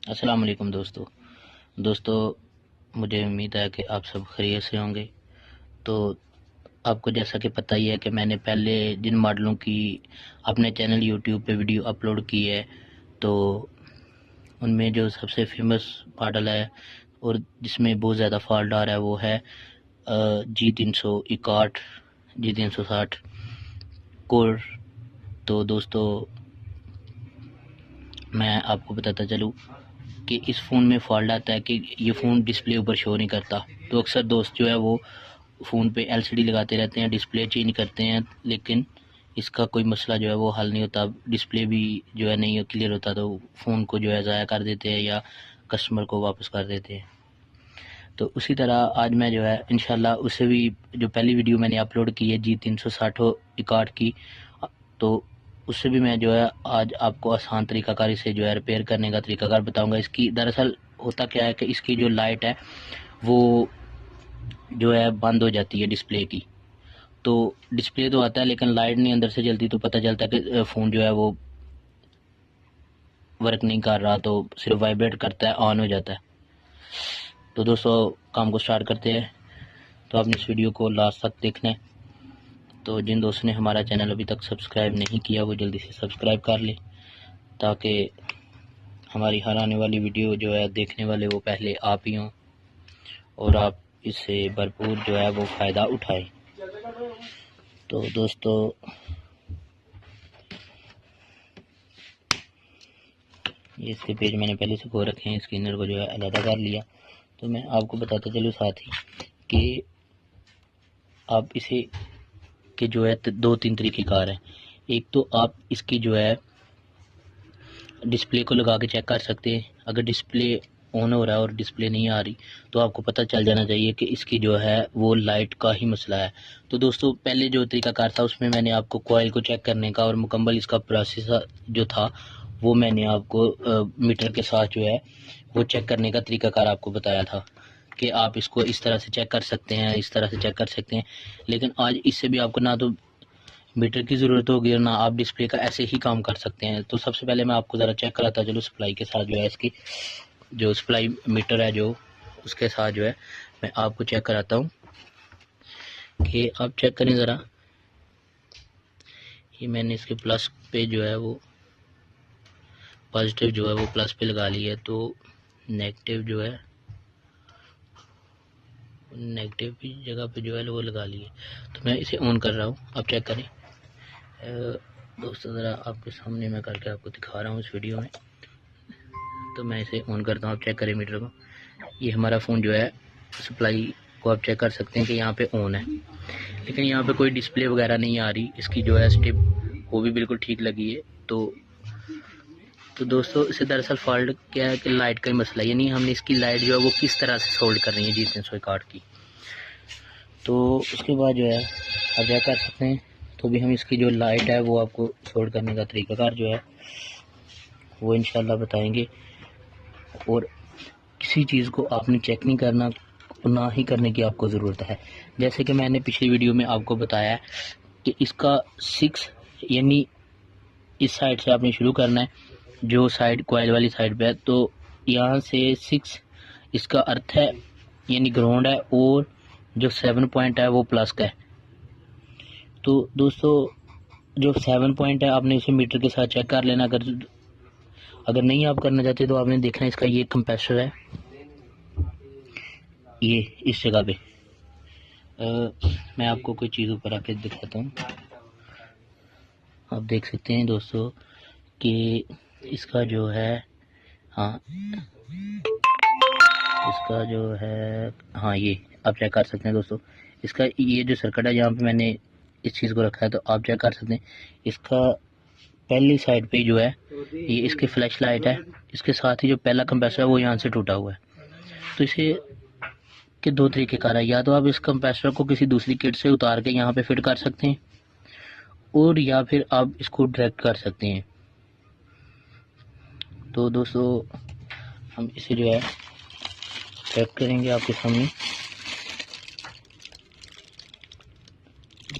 अस्सलाम वालेकुम दोस्तों, मुझे उम्मीद है कि आप सब खैरियत से होंगे। तो आपको जैसा कि पता ही है कि मैंने पहले जिन मॉडलों की अपने चैनल यूट्यूब पे वीडियो अपलोड की है, तो उनमें जो सबसे फेमस मॉडल है और जिसमें बहुत ज़्यादा फॉल्ट आ रहा है वो है G361 G360 कोर। तो दोस्तों, मैं आपको बताता चलूँ कि इस फ़ोन में फॉल्ट आता है कि ये फ़ोन डिस्प्ले ऊपर शो नहीं करता। तो अक्सर दोस्त जो है वो फ़ोन पे एलसीडी लगाते रहते हैं, डिस्प्ले चेंज करते हैं, लेकिन इसका कोई मसला जो है वो हल नहीं होता। डिस्प्ले भी जो है नहीं क्लियर होता, तो फ़ोन को जो है ज़ाया कर देते हैं या कस्टमर को वापस कर देते हैं। तो उसी तरह आज मैं जो है इंशाल्लाह उससे भी जो पहली वीडियो मैंने अपलोड की है G360 इकार्ड की, तो उससे भी मैं जो है आज आपको आसान तरीकाकार इसे जो है रिपेयर करने का तरीकाकार बताऊंगा। इसकी दरअसल होता क्या है कि इसकी जो लाइट है वो जो है बंद हो जाती है डिस्प्ले की। तो डिस्प्ले तो आता है लेकिन लाइट नहीं अंदर से जलती, तो पता चलता है कि फ़ोन जो है वो वर्क नहीं कर रहा, तो सिर्फ वाइब्रेट करता है, ऑन हो जाता है। तो दोस्तों, काम को स्टार्ट करते हैं। तो आपने इस वीडियो को लास्ट तक देखना है। तो जिन दोस्तों ने हमारा चैनल अभी तक सब्सक्राइब नहीं किया वो जल्दी से सब्सक्राइब कर ले, ताकि हमारी हर आने वाली वीडियो जो है देखने वाले वो पहले आप ही हों और आप इससे भरपूर जो है वो फ़ायदा उठाएं। तो दोस्तों, ये इसके पेज मैंने पहले से खो रखे हैं, स्कैनर को जो है अलग कर लिया। तो मैं आपको बताता चलूँ साथ ही कि आप इसे के जो है दो तीन तरीके कार हैं। एक तो आप इसकी जो है डिस्प्ले को लगा के चेक कर सकते हैं। अगर डिस्प्ले ऑन हो रहा है और डिस्प्ले नहीं आ रही, तो आपको पता चल जाना चाहिए कि इसकी जो है वो लाइट का ही मसला है। तो दोस्तों, पहले जो तरीकाकार था उसमें मैंने आपको कॉइल को चेक करने का और मुकम्मल इसका प्रोसेस जो था वो मैंने आपको मीटर के साथ जो है वो चेक करने का तरीकाकार आपको बताया था कि आप इसको इस तरह से चेक कर सकते हैं, इस तरह से चेक कर सकते हैं। लेकिन आज इससे भी आपको ना तो मीटर की ज़रूरत होगी और ना आप डिस्प्ले का ऐसे ही काम कर सकते हैं। तो सबसे पहले मैं आपको ज़रा चेक कराता चलो सप्लाई के साथ, जो है इसकी जो सप्लाई मीटर है जो उसके साथ जो है मैं आपको चेक कराता हूँ कि आप चेक करें ज़रा। ये मैंने इसके प्लस पे जो है वो पॉजिटिव जो है वो प्लस पे लगा ली है, तो नेगेटिव जो है नेगेटिव की जगह पे जो है वो लगा ली है। तो मैं इसे ऑन कर रहा हूँ, आप चेक करें। दोस्तों, ज़रा आपके सामने मैं करके आपको दिखा रहा हूँ इस वीडियो में। तो मैं इसे ऑन करता हूँ, आप चेक करें मीटर को। ये हमारा फ़ोन जो है सप्लाई को आप चेक कर सकते हैं कि यहाँ पे ऑन है, लेकिन यहाँ पे कोई डिस्प्ले वगैरह नहीं आ रही। इसकी जो है स्टिप वो भी बिल्कुल ठीक लगी है। तो दोस्तों, इसे दरअसल फॉल्ट क्या है कि लाइट का ही मसला है, यानी हमने इसकी लाइट जो है वो किस तरह से सोल्ड करनी है G361 की। तो उसके बाद जो है आप क्या कर सकते हैं, तो भी हम इसकी जो लाइट है वो आपको सोल्ड करने का तरीकाकार जो है वो इंशाल्लाह बताएंगे। और किसी चीज़ को आपने चेक नहीं करना, ना ही करने की आपको ज़रूरत है। जैसे कि मैंने पिछली वीडियो में आपको बताया कि इसका 6 यानी इस साइड से आपने शुरू करना है, जो साइड कॉइल वाली साइड पे है। तो यहाँ से 6 इसका अर्थ है यानी ग्राउंड है, और जो 7 पॉइंट है वो प्लस का है। तो दोस्तों, जो 7 पॉइंट है आपने इसे मीटर के साथ चेक कर लेना। अगर नहीं आप करना चाहते तो आपने देखना इसका ये कंप्रेसर है, ये इस जगह पे मैं आपको कोई चीज़ ऊपर आके दिखाता हूँ। आप देख सकते हैं दोस्तों कि इसका जो है, हाँ इसका जो है, हाँ ये आप चेक कर सकते हैं दोस्तों। इसका ये जो सर्किट है जहाँ पे मैंने इस चीज़ को रखा है, तो आप चेक कर सकते हैं इसका पहली साइड पे जो है ये इसकी फ्लैश लाइट है, इसके साथ ही जो पहला कंप्रेसर है वो यहाँ से टूटा हुआ है। तो इसे के दो तरीके कार है, या तो आप इस कंप्रेसर को किसी दूसरी किट से उतार के यहाँ पे फिट कर सकते हैं, और या फिर आप इसको डायरेक्ट कर सकते हैं। तो दोस्तों, हम इसे जो है चेक करेंगे आपके सामने।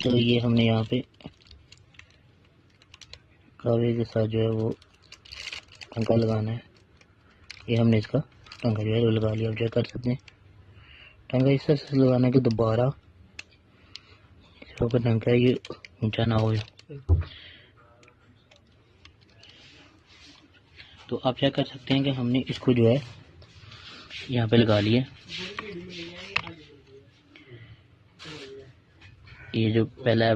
तो ये हमने यहाँ पे कागज के साथ जो है वो पंखा लगाना है, ये हमने इसका टंका जो है वो लगा लिया। आप चेक कर सकते हैं टंका इस तरह से लगाना है कि दोबारा इसके ऊपर टंका ये ऊंचा ना हो। तो आप चेक कर सकते हैं कि हमने इसको जो है यहाँ पे लगा लिया। ये जो पहला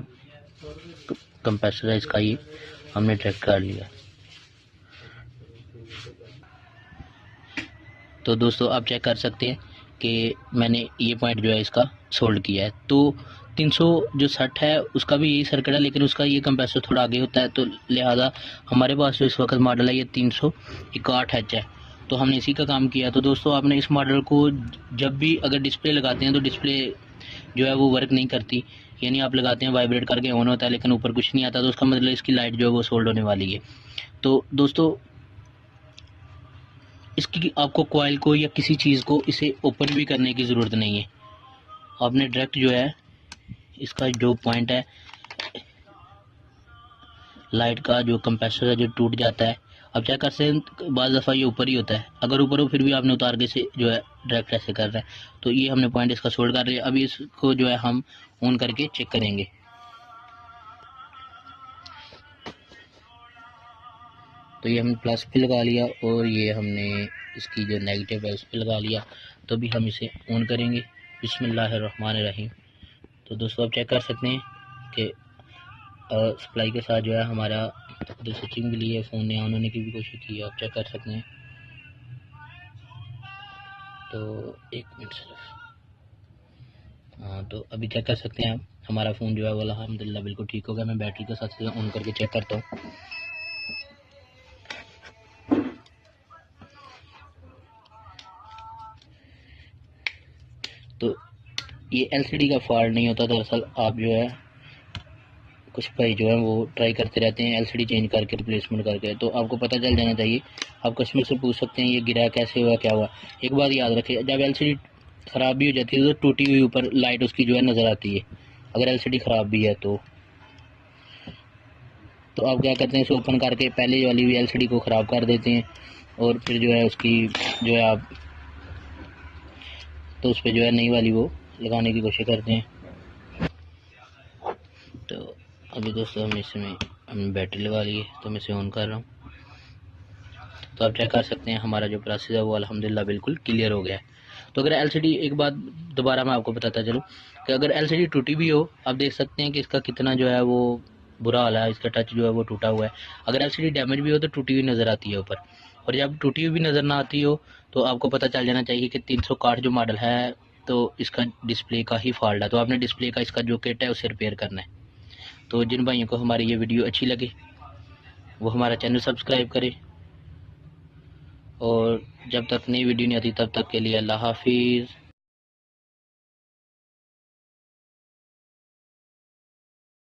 कंप्रेसर है इसका ये हमने ट्रैक कर लिया। तो दोस्तों आप चेक कर सकते हैं कि मैंने ये पॉइंट जो है इसका सोल्ड किया है। तो 360 है उसका भी यही सर्किट है, लेकिन उसका ये कंप्रेसर थोड़ा आगे होता है, तो लिहाजा हमारे पास जो इस वक्त मॉडल है ये 361H है, तो हमने इसी का काम किया। तो दोस्तों आपने इस मॉडल को जब भी अगर डिस्प्ले लगाते हैं तो डिस्प्ले जो है वो वर्क नहीं करती, यानी आप लगाते हैं वाइब्रेट करके ऑन होता है लेकिन ऊपर कुछ नहीं आता, तो उसका मतलब इसकी लाइट जो है वो सोल्ड होने वाली है। तो दोस्तों इसकी आपको कॉइल को या किसी चीज़ को इसे ओपन भी करने की ज़रूरत नहीं है। आपने डायरेक्ट जो है इसका जो पॉइंट है लाइट का जो कंप्रेसर है जो टूट जाता है, अब चेक कर सकते हैं बाज़ दफ़ा ये ऊपर ही होता है, अगर ऊपर हो फिर भी आपने उतार के से जो है डायरेक्ट ऐसे कर रहे हैं। तो ये हमने पॉइंट इसका सोल्ड कर रहे हैं। अभी इसको जो है हम ऑन करके चेक करेंगे। तो ये हमने प्लस पे लगा लिया और ये हमने इसकी जो नेगेटिव है उस पर लगा लिया। तो अभी हम इसे ऑन करेंगे। बिस्मिल्लाहिर्रहमानिर्रहीम। तो दोस्तों आप चेक कर सकते हैं कि सप्लाई के साथ जो है हमारा जो स्विचिंग के लिए फ़ोन ने ऑन होने की भी कोशिश की है, आप चेक कर सकते हैं। तो एक मिनट सिर्फ, हाँ तो अभी चेक कर सकते हैं हमारा फ़ोन जो है वो अल्हम्दुलिल्लाह बिल्कुल ठीक हो गया। मैं बैटरी के साथ ऑन करके चेक करता हूँ। तो ये LCD का फॉल्ट नहीं होता, दरअसल आप जो है कुछ भाई जो है वो ट्राई करते रहते हैं LCD चेंज करके रिप्लेसमेंट करके, तो आपको पता चल जाना चाहिए। आप कस्टमर से पूछ सकते हैं ये गिरा कैसे हुआ क्या हुआ। एक बात याद रखिए, जब LCD ख़राब भी हो जाती है तो टूटी हुई ऊपर लाइट उसकी जो है नज़र आती है, अगर LCD ख़राब भी है तो आप क्या करते हैं इसे ओपन करके पहले वाली भी LCD को ख़राब कर देते हैं और फिर जो है उसकी जो है आप तो उस पर जो है नई वाली वो लगाने की कोशिश करते हैं। तो अभी दोस्तों हमने बैटरी लगा ली है, तो मैं इसे ऑन कर रहा हूँ। तो आप चेक कर सकते हैं हमारा जो प्रोसेस है वो अल्हम्दुलिल्लाह बिल्कुल क्लियर हो गया है। तो अगर LCD, एक बात दोबारा मैं आपको बताता चलूँ कि अगर LCD टूटी भी हो, आप देख सकते हैं कि इसका कितना जो है वो बुरा हाल है, इसका टच जो है वो टूटा हुआ है। अगर LCD डैमेज भी हो तो टूटी हुई नज़र आती है ऊपर, और जब टूटी हुई भी नज़र ना आती हो तो आपको पता चल जाना चाहिए कि 361 जो मॉडल है तो इसका डिस्प्ले का ही फॉल्ट है। तो आपने डिस्प्ले का इसका जो किट है उसे रिपेयर करना है। तो जिन भाइयों को हमारी ये वीडियो अच्छी लगे वो हमारा चैनल सब्सक्राइब करें, और जब तक नई वीडियो नहीं आती तब तक के लिए अल्लाह हाफिज़।